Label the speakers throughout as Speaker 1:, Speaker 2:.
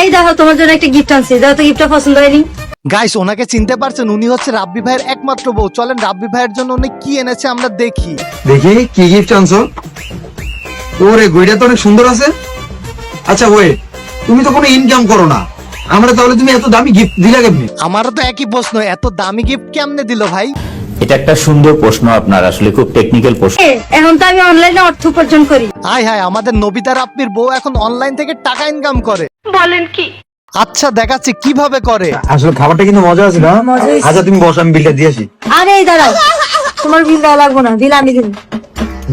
Speaker 1: এই দেখো তোমার জন্য একটা গিফট আনছি, দাও তো গিফটটা পছন্দ হয়নি।
Speaker 2: গাইস, ওনাকে চিনতে পারছেন? উনি হচ্ছে রাব্বি ভাইয়ের একমাত্র বউ। চলেন রাব্বি ভাইয়ের জন্য উনি কি এনেছে আমরা দেখি।
Speaker 3: দেখি কি গিফট আনছো। ওরে গইটা তো অনেক সুন্দর আছে। আচ্ছা ওয়েট, তুমি তো কোনো ইনকাম করো না, আমরা তাহলে তুমি এত দামি গিফট দিলা কেমনে?
Speaker 2: আমারও তো একই প্রশ্ন, এত দামি গিফট কেমনে দিল ভাই?
Speaker 4: এটা একটা সুন্দর প্রশ্ন, আপনার আসলে খুব টেকনিক্যাল প্রশ্ন।
Speaker 1: এখন তো আমি অনলাইনে অর্থ উপার্জন করি।
Speaker 2: হাই হাই, আমাদের নবিতা রাব্বির বউ এখন অনলাইন থেকে টাকা ইনকাম করে।
Speaker 1: বলেন কি?
Speaker 2: আচ্ছা দেখাচ্ছি কিভাবে করে।
Speaker 3: আসলে খাবারটা কিন্তু মজা আছে না?
Speaker 1: মজা হয়েছে।
Speaker 3: আচ্ছা তুমি বসো, আমি বিলটা দিয়েছি।
Speaker 1: আরে এই দাঁড়াও, তোমার বিল দেওয়া লাগবে না, বিল আমি দিব।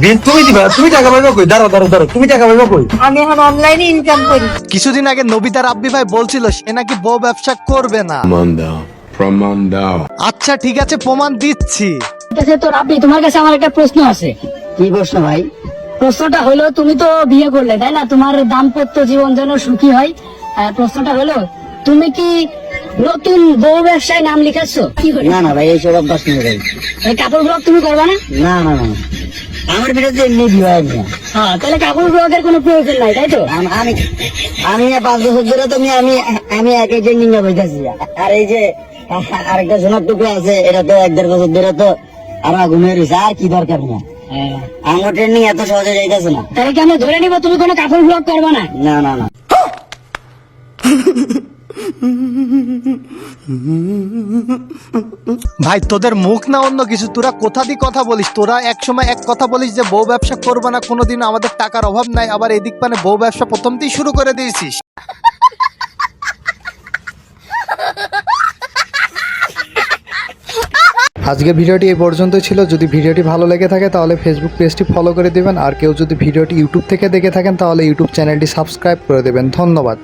Speaker 3: বিল তুমি দিবা? তুমি টাকা পাইবা কই? দাঁড়াও দাঁড়াও দাঁড়াও, তুমি টাকা পাইবা কই?
Speaker 1: আমি এখন অনলাইনে ইনকাম করি।
Speaker 2: কিছুদিন আগে নবিতা রাব্বি ভাই বলছিল সে নাকি বউ ব্যবসা করবে না।
Speaker 5: প্রমাণ দাও।
Speaker 2: আচ্ছা ঠিক আছে, প্রমাণ দিচ্ছি।
Speaker 6: ঠিক আছে, তো রাব্বি তোমার কাছে আমার একটা প্রশ্ন আছে।
Speaker 7: কি প্রশ্ন ভাই?
Speaker 6: প্রশ্নটা হলো, তুমি তো বিয়ে করলে তাই না, তোমার দাম্পত্য জীবন যেন সুখী হয়। প্রশ্নটা হলো, তুমি কি নতুন বউ ব্যবসায় নাম লিখাচ্ছ? কি করে?
Speaker 7: না না ভাই, এইসব অভ্যাস নেই ভাই।
Speaker 6: এই কাপড় ব্লগ তুমি করবা না?
Speaker 7: না না না, আমার বিরুদ্ধে এমনি বিয়ে হয় না।
Speaker 6: হ্যাঁ, তাহলে কাপড় ব্লগের কোনো প্রয়োজন নাই, তাই তো?
Speaker 7: আমি আমি 5 বছর ধরে তুমি আমি আমি একে ট্রেনিং এ বইতেছি। আর এই যে আরেকটা সোনার টুকরো আছে, এটা তো 1-1.5 বছর ধরে তো আর ঘুমিয়ে রয়েছে। আর কি দরকার না, আমার ট্রেনিং এত সহজে যাইতেছে না।
Speaker 6: তাহলে কি আমরা ধরে নিব তুমি কোনো কাপড় ব্লগ করবা না?
Speaker 7: না না না,
Speaker 2: ভাই তোদের মুখ না অন্য কিছু, তোরা কোথা দিয়ে কথা বলিস? তোরা এক সময় এক কথা বলিস যে বউ ব্যবসা করবে না কোনোদিন, আমাদের টাকার অভাব নাই, আবার এদিক মানে বউ ব্যবসা প্রথমতেই শুরু করে দিয়েছিস।
Speaker 8: আজকের ভিডিওটি এই পর্যন্তই ছিল। যদি ভিডিওটি ভালো লেগে থাকে তাহলে ফেসবুক পেজটি ফলো করে দিবেন, আর কেউ যদি ভিডিওটি ইউটিউব থেকে দেখে থাকেন তাহলে ইউটিউব চ্যানেলটি সাবস্ক্রাইব করে দেবেন। ধন্যবাদ।